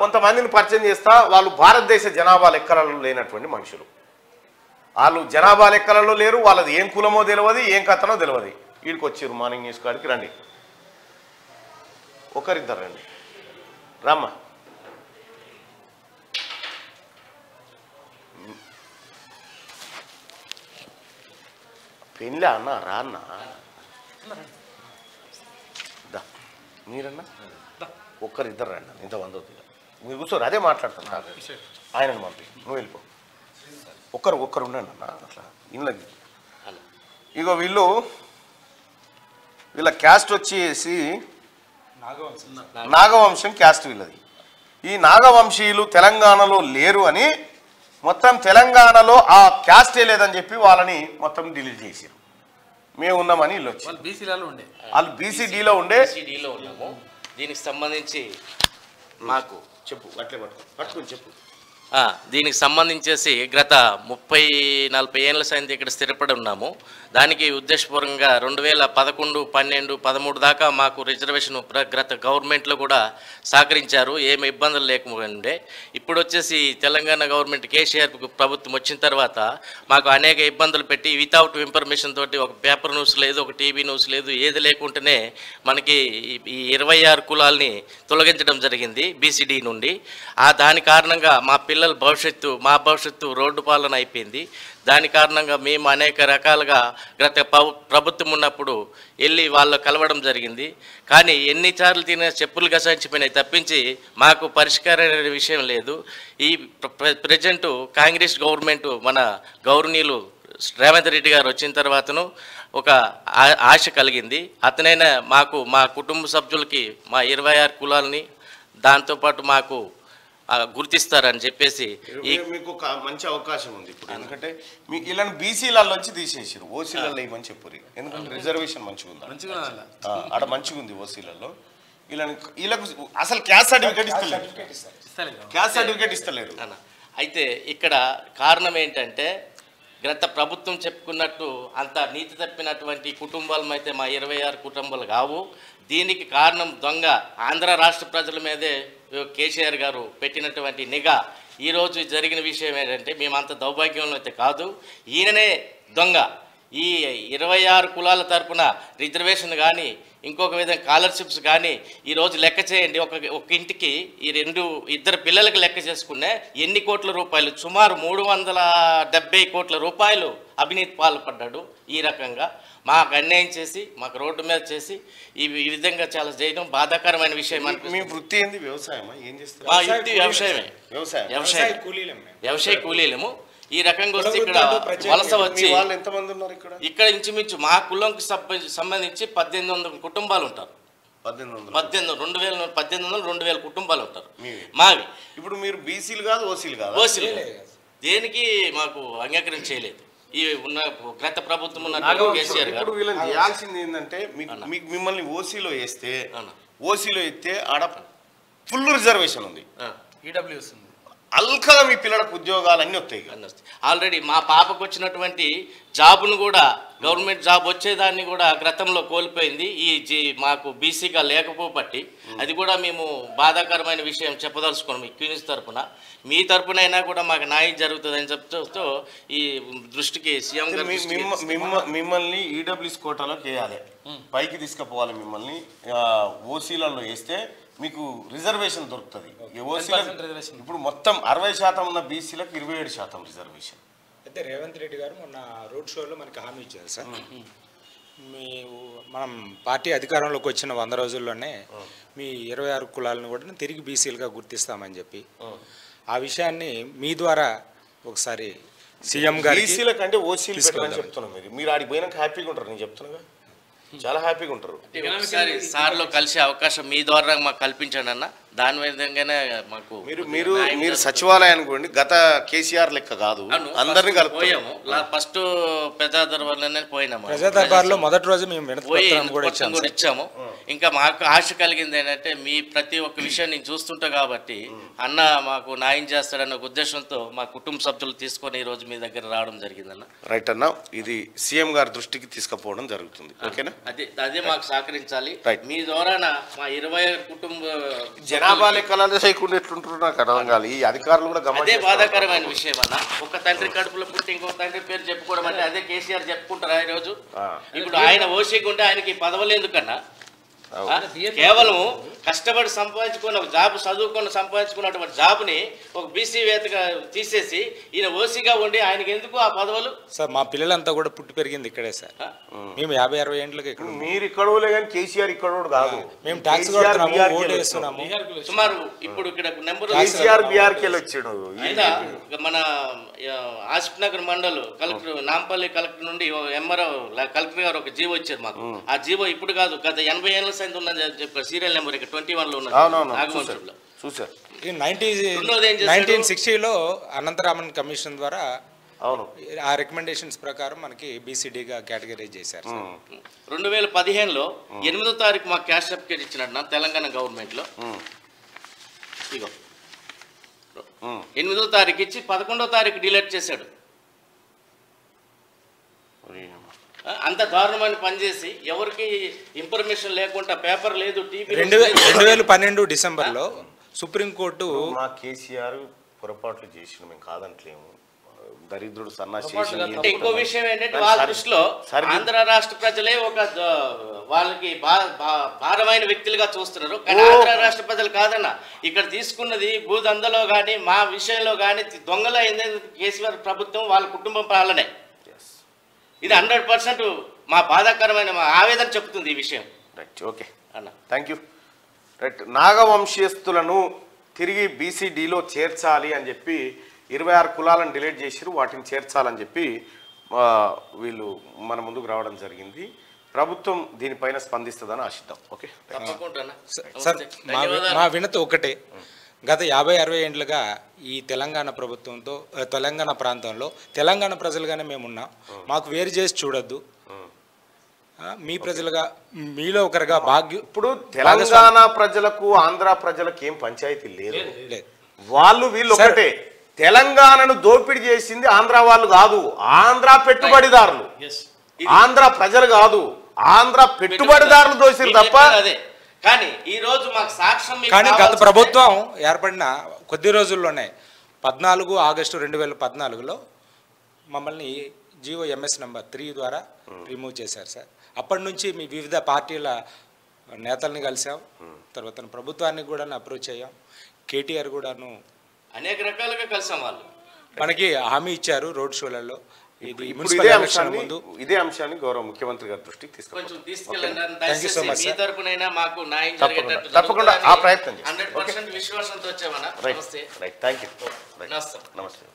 కొంతమందిని పరిచయం చేస్తా. వాళ్ళు భారతదేశ జనాభా లెక్కలలో లేనటువంటి మనుషులు. వాళ్ళు జనాభా లెక్కలలో లేరు. వాళ్ళది ఏం కులమో తెలియదు, ఏం కథనో తెలియదు. వీడికి వచ్చారు మార్నింగ్ న్యూస్ కాడికి. రండి, ఒకరిద్దరు రండి. రామ్మా. పెళ్ళి అన్న రా అన్న. మీరన్నా ఒక్కరిద్దరు రండి. ఇంతమంది అవుతుంది. మీరు కూర్చోరు, అదే మాట్లాడతాను. ఆయనను పంపి, నువ్వు వెళ్ళిపో. ఒక్కరు ఉండండి అన్న. అట్లా ఇళ్ళకి ఇగో వీళ్ళ క్యాస్ట్ వచ్చేసి నాగవంశం క్యాస్ట్ వీళ్ళది. ఈ నాగవంశీయులు తెలంగాణలో లేరు అని మొత్తం తెలంగాణలో ఆ క్యాస్టే లేదని చెప్పి వాళ్ళని మొత్తం డిలీట్ చేశారు. మేము ఉన్నామని వీళ్ళు వచ్చి వాళ్ళు బీసీడీలో ఉండే. దీనికి సంబంధించి మాకు చెప్పు, అట్లే పట్టుకుని చెప్పు. దీనికి సంబంధించేసి గత 30-40 ఏళ్ళ సంది ఇక్కడ స్థిరపడి ఉన్నాము. దానికి ఉద్దేశపూర్వకంగా 2011, 12, 13 దాకా మాకు రిజర్వేషన్ గత గవర్నమెంట్లో కూడా సహకరించారు, ఏమి ఇబ్బందులు లేకుండే. ఇప్పుడు వచ్చేసి తెలంగాణ గవర్నమెంట్ కేసీఆర్ ప్రభుత్వం వచ్చిన తర్వాత మాకు అనేక ఇబ్బందులు పెట్టి వితౌట్ ఇన్ఫర్మేషన్ తోటి ఒక పేపర్ న్యూస్ లేదు, ఒక టీవీ న్యూస్ లేదు, ఏది లేకుంటేనే మనకి ఈ 26 కులాల్ని తొలగించడం జరిగింది బీసీడీ నుండి. దాని కారణంగా మా మా భవిష్యత్తు రోడ్డు పాలన అయిపోయింది. దాని కారణంగా మేము అనేక రకాలుగా గత ప్రభుత్వం ఉన్నప్పుడు వెళ్ళి వాళ్ళు కలవడం జరిగింది. కానీ ఎన్నిసార్లు తినే చెప్పులు గసాయించిపోయినాయి తప్పించి మాకు పరిష్కారం అనే విషయం లేదు. ఈ ప్రజెంటు కాంగ్రెస్ గవర్నమెంట్ మన గవర్నీయులు రేవంత్ రెడ్డి గారు వచ్చిన తర్వాతను ఒక ఆశ కలిగింది. అతనైనా మా కుటుంబ సభ్యులకి మా 26 కులాలని దాంతోపాటు మాకు గుర్తిస్తారని చెప్పేసి మీకు ఒక మంచి అవకాశం ఉంది ఇప్పుడు. ఎందుకంటే మీకు ఇలాంటి బీసీలలోంచి తీసేసారు, ఓసీలలో ఏమని చెప్పరు. ఎందుకంటే రిజర్వేషన్ మంచిగా ఉంది, ఆడ మంచిగా ఉంది ఓసీలలో. వీళ్ళకు అసలు క్యాస్ట్ సర్టిఫికేట్ ఇస్తలేరు. అయితే ఇక్కడ కారణం ఏంటంటే గత ప్రభుత్వం చెప్పుకున్నట్టు అంత నీతి తప్పినటువంటి కుటుంబాలు అయితే మా 26 కుటుంబాలు కావు. దీనికి కారణం దొంగ ఆంధ్ర రాష్ట్ర ప్రజల మీదే కేసీఆర్ గారు పెట్టినటువంటి నిఘా. ఈరోజు జరిగిన విషయం ఏంటంటే మేమంత దౌర్భాగ్యంలో అయితే కాదు, ఈయననే దొంగ. ఈ 26 కులాల తరపున రిజర్వేషన్ కానీ ఇంకొక విధంగా స్కాలర్షిప్స్ కానీ ఈరోజు లెక్క చేయండి. ఒక ఇంటికి ఇద్దరు పిల్లలకు లెక్క చేసుకునే ఎన్ని కోట్ల రూపాయలు, సుమారు 370 కోట్ల రూపాయలు అవినీతి పాల్పడ్డాడు. ఈ రకంగా మాకు అన్యాయం చేసి మాకు రోడ్డు మీద చేసి ఈ విధంగా చాలా చేయడం బాధాకరమైన విషయం. మీ వృత్తి ఏంది? వ్యవసాయమా? ఏం చేస్తారు? మా వృత్తి వ్యవసాయమే. వ్యవసాయ కూలీలము. ఈ రకంగా వస్తే ఇక్కడ వలస వచ్చి వాళ్ళు ఎంతమంది ఉన్నారు ఇక్కడ ఇంచుమించు మా కులంకి సంబంధించి 1800 కుటుంబాలు ఉంటారు. 1800-2000 కుటుంబాలు ఉంటారు మావి. ఇప్పుడు మీరు బీసీలు కాదు, ఓసీలు కాదు? ఓసీలు దేనికి మాకు అంగీకారం చేయలేదు ఈ ఉన్న గత ప్రభుత్వం ఉన్న కేసీఆర్ గారు. వీళ్ళని చేయాల్సింది ఏంటంటే మిమ్మల్ని ఓసీలో వేస్తే ఆడ ఫుల్ రిజర్వేషన్ ఉంది, ఈడబ్ల్యూఎస్ ఉంది, అల్కగా మీ పిల్లలకు ఉద్యోగాలు అన్నీ వస్తాయి. ఆల్రెడీ మా పాపకు వచ్చినటువంటి జాబును కూడా గవర్నమెంట్ జాబ్ వచ్చేదాన్ని కూడా గతంలో కోల్పోయింది మాకు బీసీగా లేకపోబట్టి. అది కూడా మేము బాధాకరమైన విషయం చెప్పదలుచుకున్నాం ఈ క్యూనిస్ తరఫున. మీ తరఫునైనా కూడా మాకు న్యాయం జరుగుతుందని చెప్తూ ఈ దృష్టికి సీఎం గారు మిమ్మల్ని ఈడబ్ల్యూఎస్ కోటాలోకి వేయాలి, పైకి తీసుకుపోవాలి. మిమ్మల్ని ఓసీలలో వేస్తే మీకు రిజర్వేషన్ దొరుకుతుంది. ఇప్పుడు మొత్తం 60% ఉన్న బీసీలకు 27% రిజర్వేషన్. అయితే రేవంత్ రెడ్డి గారు మొన్న రోడ్ షోలో మనకి హామీ ఇచ్చారు సార్, మనం పార్టీ అధికారంలోకి వచ్చిన 100 రోజుల్లోనే మీ 26 కులాలను కూడా తిరిగి బీసీలుగా గుర్తిస్తామని చెప్పి ఆ విషయాన్ని మీ ద్వారా ఒకసారి సీఎం గారు బీసీల కంటే ఓసీలు చెప్తున్నాం. మీరు ఆడికి పోయినాక హ్యాపీగా ఉంటారు, నేను చెప్తున్నా చాలా హ్యాపీగా ఉంటారు. సార్లో కలిసే అవకాశం మీ ద్వారా మాకు కల్పించండి అన్న. దాని విధంగానే మాకు మీరు సచివాలయానికి పోండి. గత కేసీఆర్ లెక్క కాదు, అందరినీ పోయాము. ఫస్ట్ ప్రజా దర్బార్లోనే పోయినాము. ప్రజా దర్బార్లో మొదటి రోజు మేము కూడా ఇచ్చాము. ఇంకా మాకు ఆశ కలిగింది ఏంటంటే మీ ప్రతి ఒక్క విషయం నేను చూస్తుంటా కాబట్టి అన్న మాకు న్యాయం చేస్తాడన్న ఉద్దేశంతో మా కుటుంబ సభ్యులు తీసుకొని ఈ రోజు మీ దగ్గర రావడం జరిగిందన్న. రైట్ అన్న, ఇది సీఎం గారి దృష్టికి తీసుకుపోవడం జరుగుతుంది. ఓకేనా? అదే మాకు సహకరించాలి. మీ ద్వారా మా 26 కుటుంబ జనాభా లెక్కలు చేయకుండా ఎట్లుంటున్నారు నాకు అర్థం కాదు. ఈ అధికారులు కూడా అదే గమనించాలి. బాధాకరమైన విషయం అన్న. ఒక తండ్రి కడుపులో పుట్టి ఇంకో తండ్రి పేరు చెప్పుకోవడం అంటే అదే కేసీఆర్ చెప్పుకుంటారా ఈ రోజు? ఇప్పుడు ఆయన ఓసీకి ఉంటే ఆయనకి పదవులు ఎందుకన్నా? కేవలం కష్టపడి సంపాదించుకున్న జాబ్, చదువుకొని సంపాదించుకున్నటువంటి జాబ్ని ఒక బీసీ వేతగా తీసేసి ఈయన ఓసీగా ఉండి ఆయనకి ఎందుకు ఆ పదవులు? సార్ మా పిల్లలంతా కూడా పుట్టి పెరిగింది ఇక్కడే సార్. మేము 50-60 ఏండ్లకి ఇక్కడ మీరు ఇక్కడోలే కానీ కేసీఆర్ ఇక్కడోడు కాదు. మేము ట్యాక్స్ కడుతున్నాము, ఓటు వేస్తున్నాము. సుమారు ఇప్పుడు ఇక్కడ నెంబర్ కేసీఆర్ బీఆర్కి వచ్చాడు. మన ఆసిఫ్ నగర్ మండల్ కలెక్టర్, నాంపల్లి కలెక్టర్ నుండి ఎంఆర్ఓ కలెక్టర్ గారు ఒక జీవో వచ్చారు మాకు. ఆ జీవో ఇప్పుడు కాదు, గత 80 ఏళ్ళ సంది ఉన్నది చెప్పారు. సీరియల్ నెంబర్ ఇక్కడ 21లో ఉన్నది. 1960లో అనంతరామన్ కమిషన్ ద్వారా అవును ఆ రికమెండేషన్స్ ప్రకారం మనకి బీసీడీగా కేటగిరైజ్ చేశారు. 2015లో 8వ తారీఖు మాకు క్యాష్ సర్టిఫికేట్ ఇచ్చినట్టు తెలంగాణ గవర్నమెంట్లో. ఇగో 8వ తారీఖు ఇచ్చి 11వ తారీఖు డిలీట్ చేశాడు. అంత దారుణమైన పనిచేసి ఎవరికి ఇన్ఫర్మేషన్ లేకుండా, పేపర్ లేదు, టీవీ. 2012 డిసెంబర్లో సుప్రీంకోర్టు మా కేసీఆర్ పొరపాట్లు చేసిన మేము కాదంటలేము. దరిద్రుడు సన్నాసి. ఇంకో విషయం ఏంటంటే వాళ్ళ దృష్టిలో ఆంధ్ర రాష్ట్ర ప్రజలే ఒక వాళ్ళకి భారమైన వ్యక్తులుగా చూస్తున్నారు. కానీ ఆంధ్ర రాష్ట్ర ప్రజలు కాదన్న. ఇక్కడ తీసుకున్నది భూదందలో కానీ మా విషయంలో కానీ దొంగల కేసీఆర్ ప్రభుత్వం వాళ్ళ కుటుంబం పాలనే. ఇది 100% మా బాధాకరమైన మా ఆవేదన చెప్తుంది ఈ విషయం. రైట్, ఓకే అన్న, థ్యాంక్ యూ. రైట్, నాగవంశీయస్తులను తిరిగి బీసీడీలో చేర్చాలి అని చెప్పి 26 కులాలను డిలీట్ చేసిరు, వాటిని చేర్చాలని చెప్పి వీళ్ళు మన ముందుకు రావడం జరిగింది. ప్రభుత్వం దీనిపైన స్పందిస్తుందని ఆశిద్దాం. ఓకే, సార్ మా వినతి ఒకటే. గత 50-60 ఏండ్లుగా ఈ తెలంగాణ ప్రభుత్వంతో తెలంగాణ ప్రాంతంలో తెలంగాణ ప్రజలుగానే మేమున్నాం. మాకు వేరు చేసి చూడొద్దు. మీ ప్రజలుగా మీలో ఒకరుగా భాగ్యం. ఇప్పుడు తెలంగాణ ప్రజలకు ఆంధ్ర ప్రజలకు ఏం పంచాయతీ లేదు. వాళ్ళు వీళ్ళు ఒకటే. తెలంగాణను దోపిడీ చేసింది ఆంధ్ర వాళ్ళు కాదు, ఆంధ్ర పెట్టుబడిదారులు. ఆంధ్ర ప్రజలు కాదు, ఆంధ్ర పెట్టుబడిదారులు దోసిరు తప్ప. కానీ ఈ రోజు మాకు సాక్ష్యం. కానీ గత ప్రభుత్వం ఏర్పడిన కొద్ది రోజుల్లోనే 14 ఆగస్టు 2014లో మమ్మల్ని జియో ఎంఎస్ నంబర్ 3 ద్వారా రిమూవ్ చేశారు సార్. అప్పటి నుంచి మీ వివిధ పార్టీల నేతల్ని కలిసాం, తర్వాత ప్రభుత్వాన్ని కూడా అప్రోచ్ అయ్యాం. కేటీఆర్ కూడాను అనేక రకాలుగా కలిసాం. వాళ్ళు మనకి హామీ ఇచ్చారు రోడ్ షోలలో. ఇదే అంశాన్ని గౌరవ ముఖ్యమంత్రి గారి దృష్టికి తీసుకెళ్ళండి. మాకు న్యాయం తప్పకుండా ఆ ప్రయత్నం 100% విశ్వాసంతో వచ్చామన్నా. రైట్, థ్యాంక్ యూ, నమస్తే.